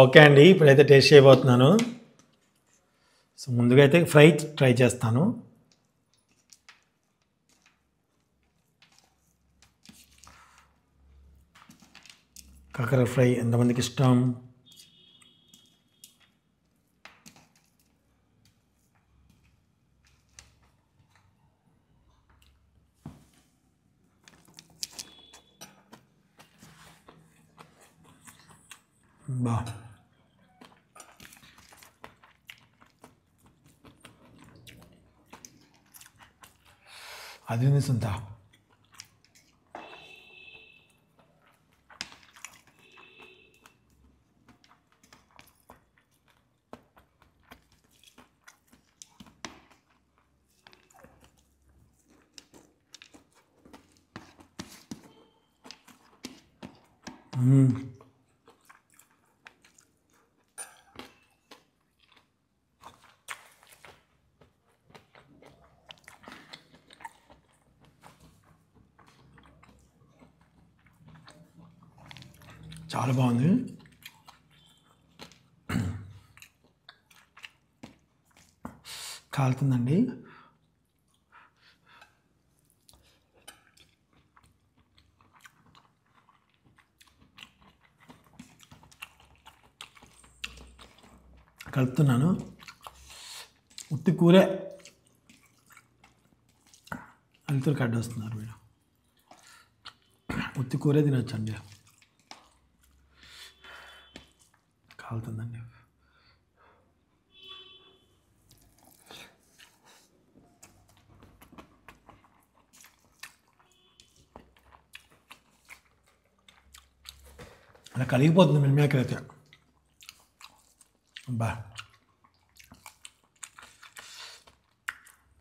Okay అండి. ఇప్పుడైతే taste చేయబోతున్నాను. సో ముందుగా అయితే ఫ్రై ట్రై చేస్తాను. కాకర ఫ్రై ఎంతమందికి ఇష్టం? బా అది సుంత చాలా బాగుంది. కాలుతుందండి. కలుపుతున్నాను. ఉత్తి కూరే అంతరు కడ్డ వస్తున్నారు మీరు. ఉత్తి కూరే తినొచ్చండి. కాలుతుందండి. అలా కలిగిపోతుంది మిల్మేకర్ అయితే. బా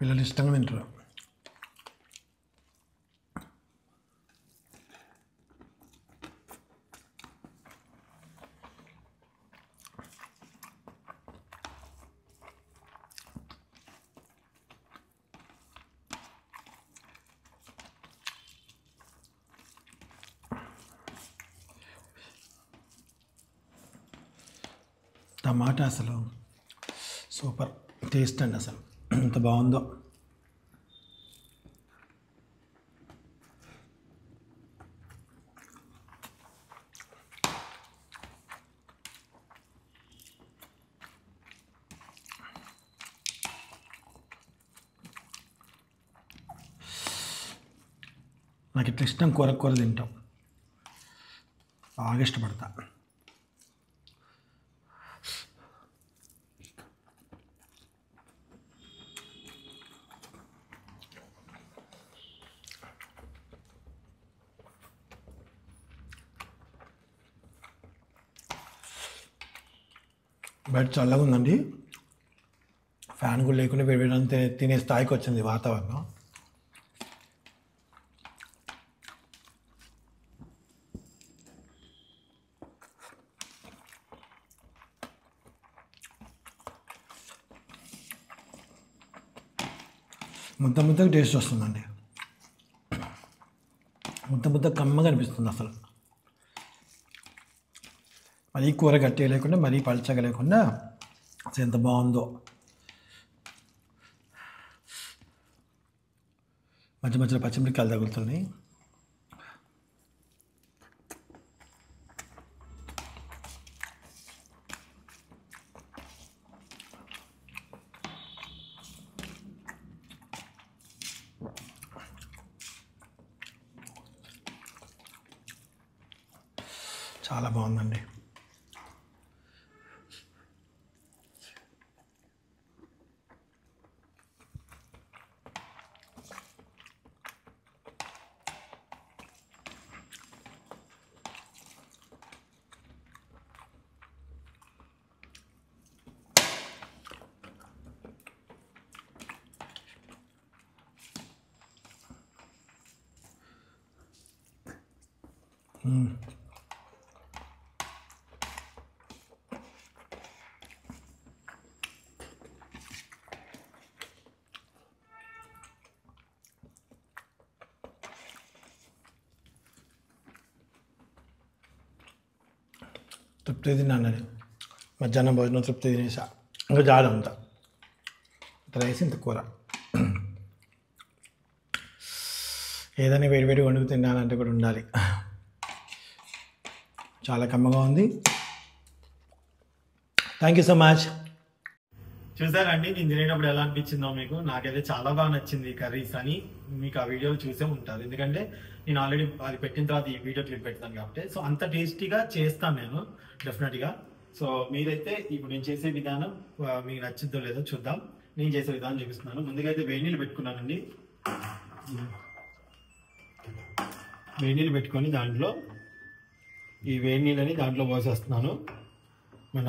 పిల్లలు ఇష్టంగా తింటారు. టమాటా అసలు సూపర్ టేస్ట్ అండి. అసలు ఎంత బాగుందో. నాకు ఇట్లా ఇష్టం, కూర తింటాం బాగా ఇష్టపడతా. బయట చల్లగా ఉందండి. ఫ్యాన్ కూడా లేకుండా వేయడానికి తినే స్థాయికి వచ్చింది వాతావరణం. ముద్దకు టేస్ట్ వస్తుందండి. ముద్ద కమ్మగా అనిపిస్తుంది అసలు. మరీ కూర గట్టిగా లేకుండా మరీ పలచగా లేకుండా అసలు ఎంత బాగుందో. మధ్యలో పచ్చిమిరపకాయలు తగులుతున్నాయి. చాలా బాగుందండి. తృప్తి తిన్నాను. మధ్యాహ్నం భోజనం తృప్తి తినేసా. ఇంకా జాడ అంత రైస్ ఇంత కూర. ఏదైనా వేడివేడి వండుకు తినాలంటే కూడా ఉండాలి. చాలా కమ్మగా ఉంది. Thank you so much. చూసారండి నేను తినేటప్పుడు ఎలా అనిపించిందో మీకు. నాకైతే చాలా బాగా నచ్చింది కర్రీస్ అని. మీకు ఆ వీడియోలు చూసే ఉంటారు, ఎందుకంటే నేను ఆల్రెడీ అది పెట్టిన తర్వాత ఈ వీడియో క్లిప్ పెడతాను కాబట్టి. సో అంత టేస్టీగా చేస్తాను నేను డెఫినెట్గా. సో మీరైతే ఇప్పుడు నేను చేసే విధానం మీకు నచ్చిందో లేదో చూద్దాం. నేను చేసే విధానం చూపిస్తున్నాను. ముందుగా అయితే వేడి నీళ్ళు పెట్టుకున్నానండి. వేడి నీళ్ళు పెట్టుకొని దాంట్లో ఈ వేడి నీళ్ళని దాంట్లో పోసేస్తున్నాను. మన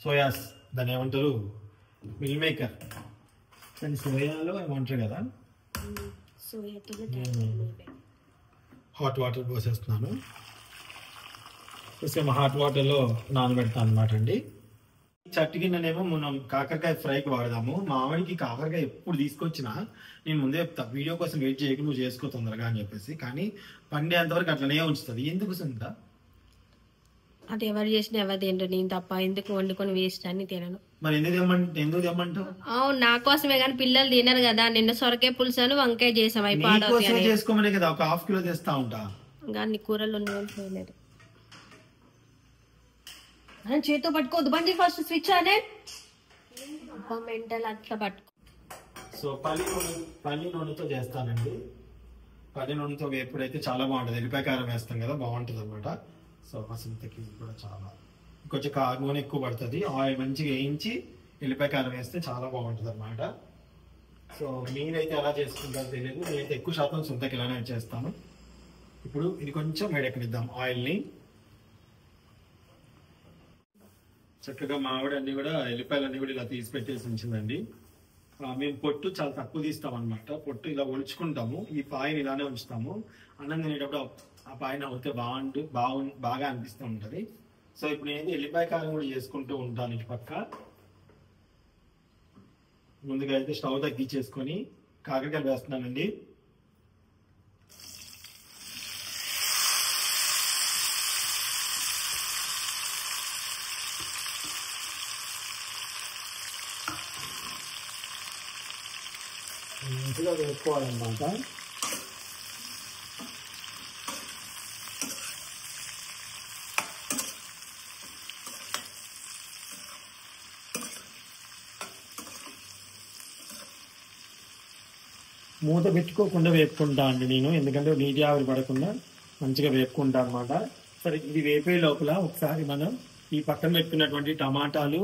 సోయాస్ దాన్ని ఏమంటారు, మిల్ మేకర్, దాన్ని సోయాలో ఏమంటారు కదా, హాట్ వాటర్ పోసేస్తున్నాను. కొంచెం హాట్ వాటర్లో నానబెడతాను అనమాట అండి. చట్టి గిన్నెనేమో మనం కాకరకాయ ఫ్రైకి వాడదాము. మామిడికి కాకరకాయ ఎప్పుడు తీసుకొచ్చినా నేను ముందే చెప్తా, వీడియో కోసం వెయిట్ చేయకు, నువ్వు చేసుకో తొందరగా అని చెప్పేసి. కానీ పండేంతవరకు అట్లనే ఉంచుతుంది. ఎందుకు సుందా? అది ఎవరు చేసినా ఎవరు తింటారు, నేను తప్ప. ఎందుకు వండుకొని వేస్ట్ అని తినను. మరి ఎందుకు తెమ్మంటావు? అవును, నా కోసమే, కానీ పిల్లలు తినరు కదా. నిన్న సొరకాయ పులుసు వంకాయ చేసాం, అవి చేసుకోమనే కదా ఒక ½ కిలో తెస్తా ఉంటా. కానీ కూరలు ఉండలేదు. చేతితో పట్టుకోవద్దు, బండి ఫస్ట్ స్విచ్ అనే మెంటల్ అట్లా పట్టుకో. సో పల్లి నూనెతో చేస్తానండి. పల్లి నూనెతో ఎప్పుడైతే చాలా బాగుంటుంది. ఎల్లిపాయ కారం వేస్తాం కదా, బాగుంటుంది అనమాట. సో మసంతకి కూడా చాలా కొంచెం నూనె ఎక్కువ పడుతుంది. ఆయిల్ మంచిగా వేయించి ఎల్లిపాయ కారం వేస్తే చాలా బాగుంటుంది అనమాట. సో మీరైతే ఎలా చేసుకుంటారో తెలియదు, నేనైతే ఎక్కువ శాతం సొంతకి ఇలానే చేస్తాను. ఇప్పుడు ఇది కొంచెం వేడెక్కనిద్దాం ఆయిల్ని. చక్కగా మామిడి అన్ని కూడా ఎల్లిపాయలన్నీ కూడా ఇలా తీసి పెట్టేసి ఉంచిందండి. మేము పొట్టు చాలా తక్కువ తీస్తాం అనమాట. పొట్టు ఇలా ఒలుచుకుంటాము, ఈ పాయని ఇలానే ఉంచుతాము. అన్నం తినేటప్పుడు ఆ పాయన అవుతే బాగా అనిపిస్తూ ఉంటుంది. సో ఇప్పుడు నేను ఎల్లిపాయ కారం కూడా చేసుకుంటూ ఉంటాను. ఇటు పక్క ముందుగా అయితే స్టవ్ తగ్గించేసుకొని కాకరకాయలు వేస్తున్నానండి. మంచిగా వేసుకోవాలన్నమాట. మూత పెట్టుకోకుండా వేపుకుంటా అండి నేను, ఎందుకంటే నీటి ఆవిరి పడకుండా మంచిగా వేపుకుంటా అనమాట. సరే, ఇది వేపే లోపల ఒకసారి మనం ఈ పక్కన పెట్టుకున్నటువంటి టమాటాలు,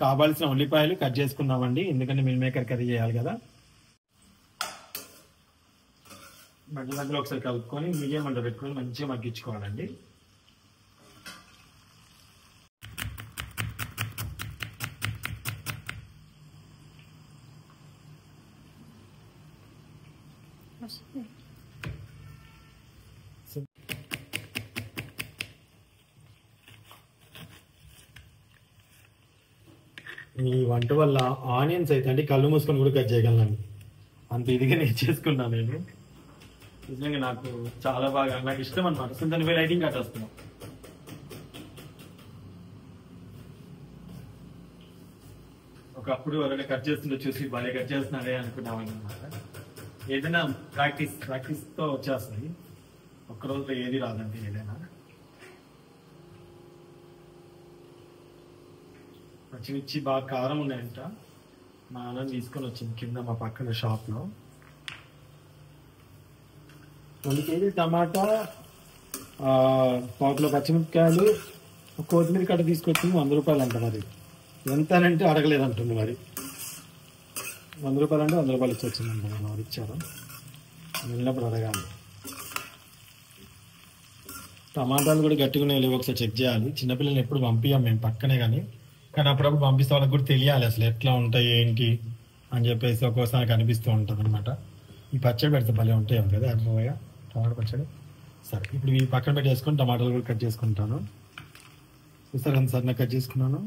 కావాల్సిన ఉల్లిపాయలు కట్ చేసుకుందామండి, ఎందుకంటే మిల్ మేకర్ కర్రీ చేయాలి కదా. మధ్యలో ఒకసారి కలుపుకొని మీడియం మంట పెట్టుకొని మంచిగా మగ్గించుకోవాలండి. ఈ వంట వల్ల ఆనియన్స్ అయితే అంటే కళ్ళు మూసుకొని కూడా కట్ చేయగలను, అంత ఇదిగా నేను చేసుకున్నాను. నేను నిజంగా నాకు చాలా బాగా నాకు ఇష్టం అనమాట. దాని వెరైటింగ్ కట్ వస్తున్నాం. ఒకప్పుడు ఎవరైనా కట్ చేస్తుంటే చూసి బాగా కట్ చేస్తున్నారే అనుకున్నామని అనమాట. ఏదైనా ప్రాక్టీస్తో వచ్చేస్తుంది. ఒక్కరోజులో ఏది రాదండి. ఏదైనా పచ్చిమిర్చి బాగా కారం ఉన్నాయంట. మా అన్నం తీసుకొని వచ్చింది కింద మా పక్కన షాప్లో. 2 కేజీలు టమాటా, 1 కిలో పచ్చిమిరపకాయలు, కొత్తిమీర కట్ట తీసుకొచ్చింది 100 రూపాయలు అంట. మరి ఎంత అంటే అడగలేదంటుంది. మరి 100 రూపాయలు అంటే 100 రూపాయలు ఇచ్చి వచ్చిందంట. మరి ఇచ్చారు, వెళ్ళినప్పుడు అడగాలి. టమాటాలు కూడా గట్టిగా లేవు, ఒకసారి చెక్ చేయాలి. చిన్నపిల్లల్ని ఎప్పుడు పంపించాం మేము పక్కనే, కానీ అప్పుడప్పుడు పంపిస్తే వాళ్ళకి కూడా తెలియాలి అసలు ఎట్లా ఉంటాయి ఏంటి అని చెప్పేసి ఒక్కోసారి కనిపిస్తూ ఉంటుంది అనమాట. ఈ పచ్చడి పెడితే భలే ఉంటాయి కదా అర్థమయ్యా, టమాటా పచ్చడి. సరే, ఇప్పుడు ఈ పక్కన పెట్టేసుకొని టమాటాలు కూడా కట్ చేసుకుంటాను. చూస్తారు ఎంత సరే కట్ చేసుకున్నాను.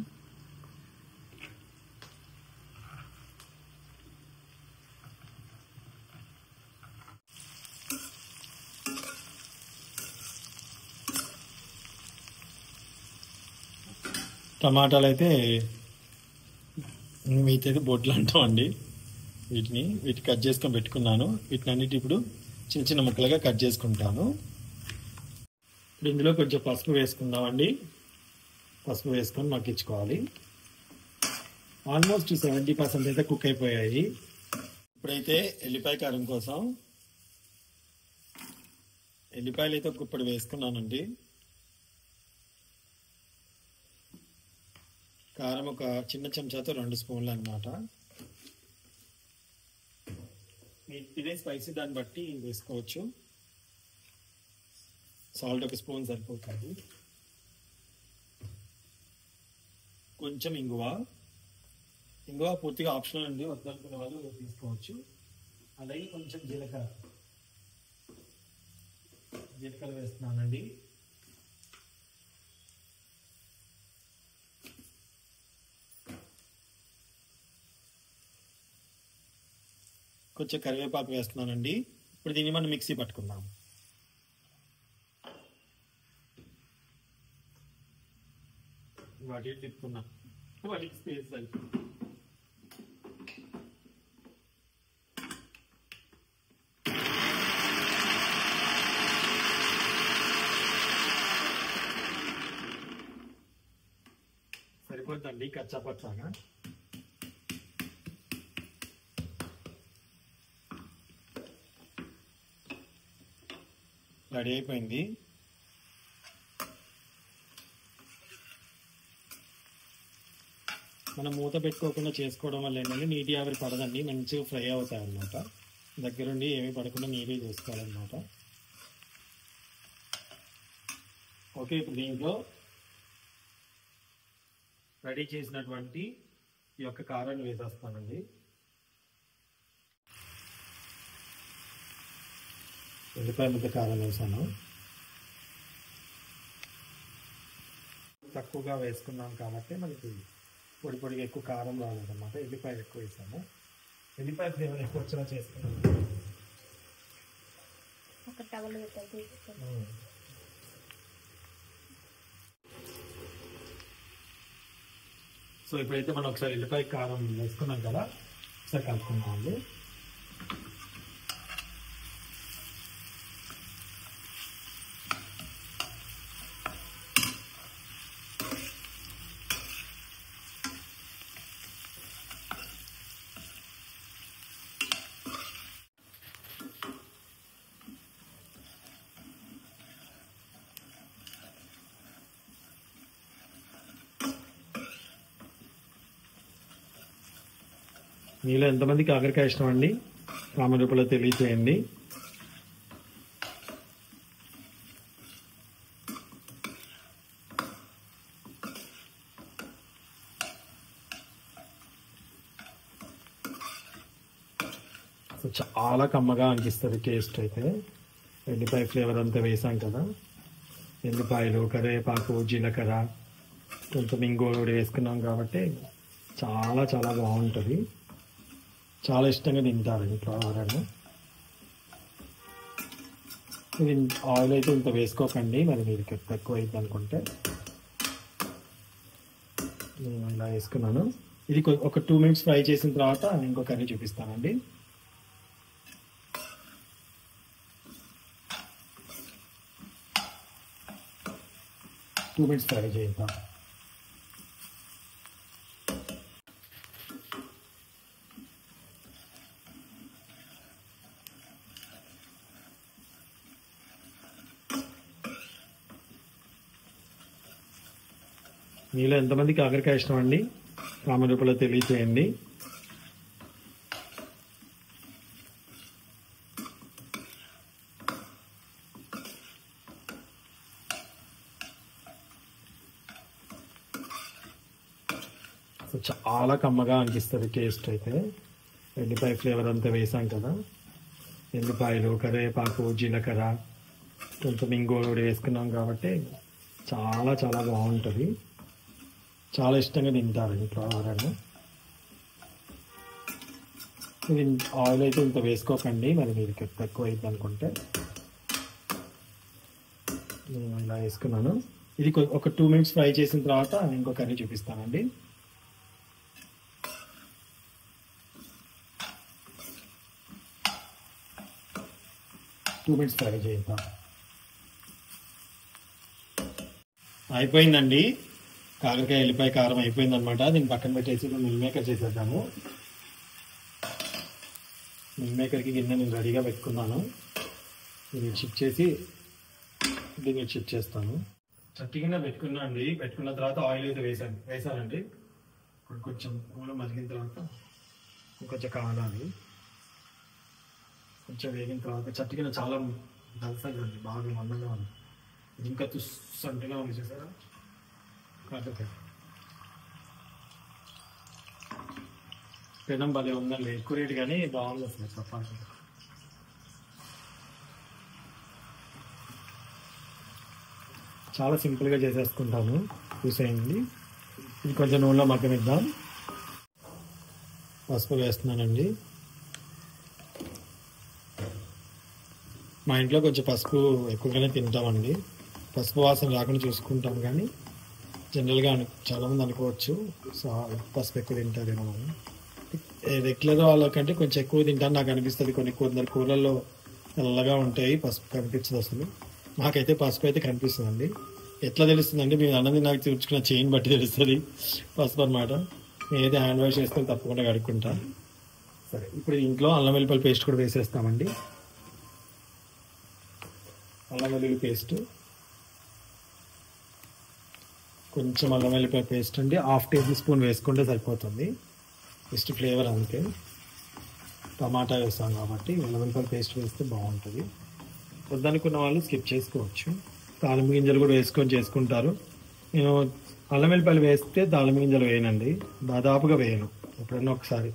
టమాటాలు అయితే మీతైతే బొట్లు అంటామండి. వీటి కట్ చేసుకొని పెట్టుకున్నాను. వీటిని అన్నిటి ఇప్పుడు చిన్న చిన్న ముక్కలుగా కట్ చేసుకుంటాను. ఇప్పుడు ఇందులో కొంచెం పసుపు వేసుకుందామండి. పసుపు వేసుకొని మగ్గించుకోవాలి. ఆల్మోస్ట్ 70% అయితే కుక్ అయిపోయాయి. ఇప్పుడైతే ఎల్లిపాయ కారం కోసం ఎల్లిపాయలు అయితే ఇప్పుడు వేసుకున్నానండి. కారం ఒక చిన్న చెంచాతో 2 స్పూన్లు అన్నమాట. మీరు తినే స్పైసీ దాన్ని బట్టి వేసుకోవచ్చు. సాల్ట్ 1 స్పూన్ సరిపోతుంది. కొంచెం ఇంగువ పూర్తిగా ఆప్షనల్ అండి, వద్దనుకునే వాళ్ళు తీసుకోవచ్చు. అలాగే కొంచెం జీలకర్ర వేస్తున్నానండి. కొంచెం కరివేపాకు వేస్తున్నానండి. ఇప్పుడు దీన్ని మనం మిక్సీ పట్టుకుందాం. వాటి తిప్పుకున్నాం. వాటికి స్పేస్ సరిపోతుంది. సరిపోతుందండి కచ్చాపచ్చాగా. రెడీ అయిపోయింది. మనం మూత పెట్టుకోకుండా చేసుకోవడం వల్ల ఏంటంటే నీటి ఆవిరి పడదండి, మంచిగా ఫ్రై అవుతాయి అన్నమాట. దగ్గరుండి ఏమీ పడకుండా నీట్గా చేసుకోవాలన్నమాట. ఓకే, ఇప్పుడు దీంట్లో రెడీ చేసినటువంటి ఈ యొక్క కారాన్ని వేసేస్తానండి. ఉల్లిపాయ ముద్ద కారం వేసాను. తక్కువగా వేసుకున్నాం కాబట్టి మనకి పొడిగా ఎక్కువ కారం రాలేదన్నమాట. ఎల్లిపాయలు ఎక్కువ వేసాము. ఎల్లిపాయ ఫ్లేవర్ ఎక్కువ వచ్చేలా చేసుకున్నాము. సో ఇప్పుడైతే మనం ఒకసారి ఎల్లిపాయ కారం వేసుకున్నాం కదా, ఒకసారి కలుపుకుంటాము. మీలో ఎంతమందికి కాకరకాయ ఇష్టం అండి? కామెంట్ రూపంలో తెలియజేయండి. సో చాలా కమ్మగా అనిపిస్తుంది టేస్ట్ అయితే. ఎల్లిపాయ ఫ్లేవర్ అంతా వేసాం కదా, ఎల్లిపాయలు, కరివేపాకు, జీలకర్ర, కొంచెం ఇంగువ కూడా వేసుకున్నాం కాబట్టి చాలా చాలా బాగుంటుంది. చాలా ఇష్టంగా తింటారు ఇంట్లో ఎవరైనా. ఆయిల్ అయితే ఇంత వేసుకోకండి, మరి మీరు తక్కువ అయింది అనుకుంటే. నేను ఇలా వేసుకున్నాను. ఇది ఒక 2 minutes ఫ్రై చేసిన తర్వాత ఇంకో కర్రీ చూపిస్తానండి. టూ మినిట్స్ ఫ్రై చేద్దాం. మీలో ఎంతమందికి కాకరకాయ ఇష్టం అండి? కామెంట్ రూపంలో తెలియజేయండి. సో చాలా కమ్మగా అనిపిస్తుంది టేస్ట్ అయితే. ఎల్లిపాయ ఫ్లేవర్ అంతా వేసాం కదా, ఎల్లిపాయలు, కరివేపాకు, జీలకర్ర, కొంచెం ఇంగువ కూడా వేసుకున్నాం కాబట్టి చాలా చాలా బాగుంటుంది. చాలా ఇష్టంగా తింటారు ఇంట్లో ఎవరైనా. ఆయిల్ అయితే ఇంత వేసుకోకండి, మరి మీరు తక్కువ అయింది అనుకుంటే. నేను ఇలా వేసుకున్నాను. ఇది ఒక 2 minutes ఫ్రై చేసిన తర్వాత ఇంకో కర్రీ చూపిస్తానండి. ఫ్రై చేద్దాం. అయిపోయిందండి. కాకరకాయ ఎల్లిపాయ కారం అయిపోయింది అనమాట. దీన్ని పక్కన పెట్టేసి మిల్ మేకర్ చేసేద్దాము. మిల్ మేకర్కి గిన్నె నేను రెడీగా పెట్టుకున్నాను. దీన్ని షిఫ్ట్ చేసి దీన్ని షిఫ్ట్ చేస్తాను. చట్టి గిన్నె పెట్టుకున్నా అండి. పెట్టుకున్న తర్వాత ఆయిల్ అయితే వేసానండి. ఇప్పుడు కొంచెం నూనె మరిగిన తర్వాత కొంచెం కాలాలి. కొంచెం వేగిన తర్వాత చట్టి గిన్నె చాలా దలసగా ఉంది, బాగా మందంగా ఉంది. ఇంకా తుస్సంటుగా ఉంది చూసారా కాకరకాయ. పెనం భలే ఉందండి. ఎక్కువ రేటు కానీ బాగుంది అసలు చెప్పాలి. చాలా సింపుల్గా చేసేసుకుంటాము. చూసేయండి. ఇది కొంచెం నూనెలో మగ్గనిద్దాం. పసుపు వేస్తున్నానండి. మా ఇంట్లో కొంచెం పసుపు ఎక్కువగానే తింటామండి. పసుపు వాసన రాకుండా చూసుకుంటాం, కానీ జనరల్గా చాలామంది అనుకోవచ్చు పసుపు ఎక్కువ తింటారేమో. రెగ్యులర్ వాళ్ళకంటే కొంచెం ఎక్కువ తింటాను నాకు అనిపిస్తుంది. కొందరు కూరల్లో నల్లగా ఉంటాయి, పసుపు కనిపించదు అసలు. నాకైతే పసుపు అయితే కనిపిస్తుందండి. ఎట్లా తెలుస్తుందండి? మీరు అన్నది నాకు చూపించుకున్న చైన్ బట్టి తెలుస్తుంది పసుపు అనమాట. నేనైతే హ్యాండ్ వాష్ చేసుకొని తప్పకుండా కడుక్కుంటా. సరే, ఇప్పుడు ఇంట్లో అల్లం వెల్లుల్లి పేస్ట్ కూడా వేసేస్తామండి. అల్లం వెల్లుల్లి పేస్ట్, కొంచెం అల్లం వెల్లుల్లి పేస్ట్ అండి 1/2 టేబుల్ స్పూన్ వేసుకుంటే సరిపోతుంది. జస్ట్ ఫ్లేవర్ అంతే. టమాటా వేస్తాం కాబట్టి అల్లం వెల్లుల్లి పేస్ట్ వేస్తే బాగుంటుంది. వద్దనుకున్న వాళ్ళు స్కిప్ చేసుకోవచ్చు. తాళం గింజలు కూడా వేసుకొని చేసుకుంటారు. నేను అల్లం వెల్లుల్లి వేస్తే తాళం గింజలు వేయనండి, దాదాపుగా వేయను, ఎప్పుడన్నా ఒకసారి.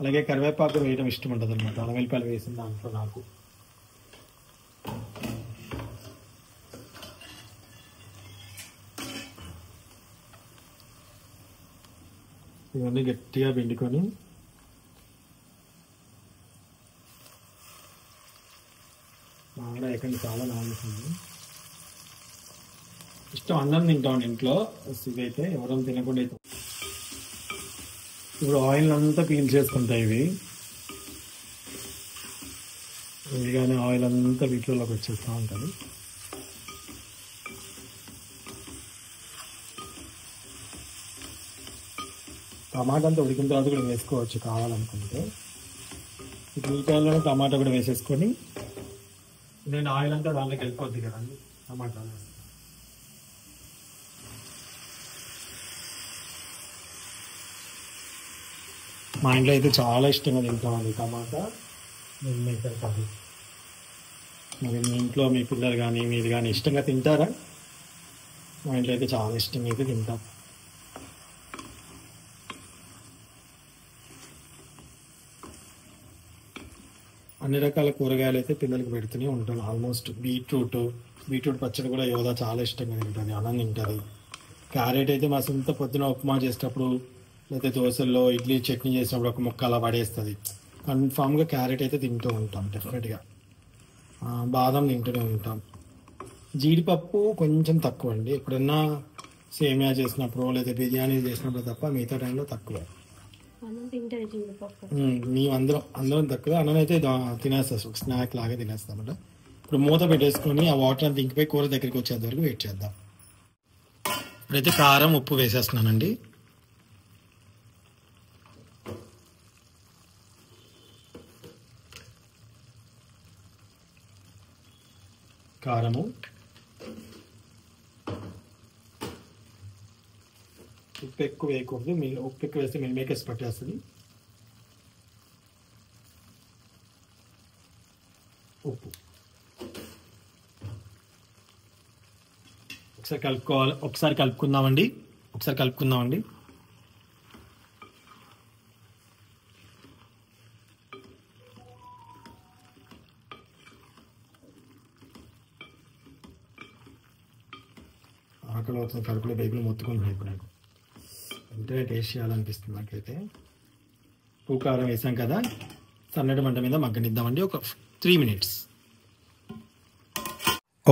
అలాగే కరివేపాకు వేయడం ఇష్టం ఉంటుంది అనమాట అల్లం వెల్లుల్లి వేసిన దాంట్లో నాకు. ఇవన్నీ గట్టిగా పిండుకొని బాగా ఎక్కడ చాలా నాలుగుతుంది. ఇష్టం అన్నం తింటాం ఇంట్లో. ఇదైతే ఎవరైనా తినకుండా అయితే ఇప్పుడు ఆయిల్ అంతా పీల్ చేసుకుంటాయి ఇవి. కానీ ఆయిల్ అంతా వీటిలోకి వచ్చేస్తూ ఉంటుంది. టమాటా అంతా ఉడికిన తర్వాత కూడా వేసుకోవచ్చు కావాలనుకుంటే. ఇప్పుడు ఈ టైంలోనే టమాటా కూడా వేసేసుకొని నేను ఆయిల్ అంతా దాంట్లోకి వెళ్ళిపోద్ది కదండి టమాటా. మా ఇంట్లో అయితే చాలా ఇష్టంగా తింటామండి టమాటా మిల్ మేకర్ కర్రీ. మరి మీ ఇంట్లో మీ పిల్లలు కానీ మీరు కానీ ఇష్టంగా తింటారా? మా ఇంట్లో అయితే చాలా ఇష్టంగా అయితే తింటాం. అన్ని రకాల కూరగాయలు అయితే పిల్లలకి పెడుతూనే ఉంటాను ఆల్మోస్ట్. బీట్రూట్ పచ్చడి కూడా యోధ చాలా ఇష్టంగా తింటుంది, అన్నం తింటుంది. క్యారెట్ అయితే మా సొంత పొద్దున ఉప్మా చేసేటప్పుడు లేకపోతే దోశల్లో ఇడ్లీ చట్నీ చేసినప్పుడు ఒక ముక్క అలా పడేస్తుంది. కన్ఫామ్గా క్యారెట్ అయితే తింటూ ఉంటాం డెఫినెట్గా. బాదం తింటూనే ఉంటాం. జీడిపప్పు కొంచెం తక్కువ అండి, ఎప్పుడన్నా సేమియా చేసినప్పుడు లేదా బిర్యానీ చేసినప్పుడు తప్ప మిగతా టైంలో తక్కువ. మేము అందరం తక్కువ. అన్నం అయితే తినేస్తాం, స్నాక్ లాగా తినేస్తాం అన్నమాట. ఇప్పుడు మూత పెట్టేసుకొని ఆ వాటర్ అంతా ఇంకిపోయి కూర దగ్గరికి వచ్చేంత వరకు వెయిట్ చేద్దాం. ఇప్పుడైతే కారం ఉప్పు వేసేస్తున్నానండి. కారము, ఉప్పు ఎక్కువ వేయకూడదు. ఉప్పు ఎక్కువ వేస్తే మిల్ మేకర్స్ పట్టేస్తుంది. ఉప్పు ఒకసారి కలుపుకుందామండి. ఆకలి అవుతుంది, కడుపులో బేబీలు మొత్తుకుంటున్నాయి ఇప్పుడు నాకు. వెంటనే టేస్ట్ చేయాలనిపిస్తుంది నాకైతే. ఉప్పు కారం వేసాం కదా, సన్నటి మంట మీద మగ్గనిద్దామండి ఒక 3 minutes.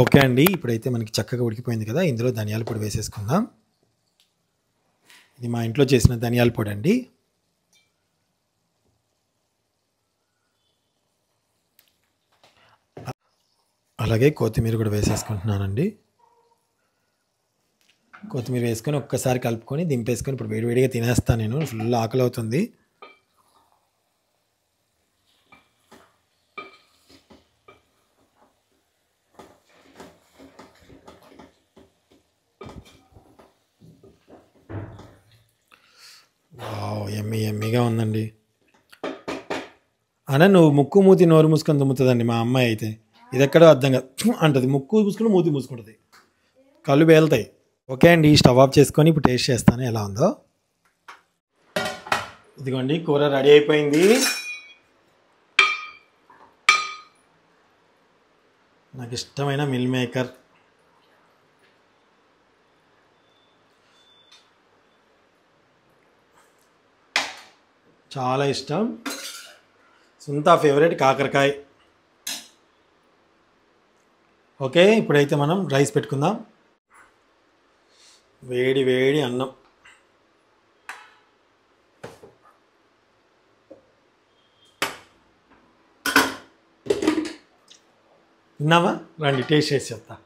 ఓకే అండి, ఇప్పుడైతే మనకి చక్కగా ఉడికిపోయింది కదా, ఇందులో ధనియాల పొడి వేసేసుకుందాం. ఇది మా ఇంట్లో చేసిన ధనియాల పొడి అండి. అలాగే కొత్తిమీర కూడా వేసేసుకుంటున్నానండి. కొత్తిమీర వేసుకొని ఒక్కసారి కలుపుకొని దింపేసుకొని ఇప్పుడు వేడివేడిగా తినేస్తాను. నేను ఫుల్ ఆకలి అవుతుంది. వావ్, ఎమ్మి ఎమ్మిగా ఉందండి. అన్న నువ్వు ముక్కు మూతి నోరు మూసుకొని తుమ్ముతుందండి మా అమ్మాయి అయితే. ఇది ఎక్కడో అర్థం కాదు అంటది. ముక్కు మూసుకుని మూతి మూసుకుంటుంది, కళ్ళు పేలుతాయి. ఓకే అండి, స్టవ్ ఆఫ్ చేసుకొని ఇప్పుడు టేస్ట్ చేస్తాను ఎలా ఉందో. ఇదిగోండి కూర రెడీ అయిపోయింది. నాకు ఇష్టమైన మిల్ మేకర్, చాలా ఇష్టం. సొంత ఫేవరెట్ కాకరకాయ. ఓకే, ఇప్పుడైతే మనం రైస్ పెట్టుకుందాం. వేడి వేడి అన్నం. విన్నావా? రండి టేస్ట్ చేసి చెప్తా.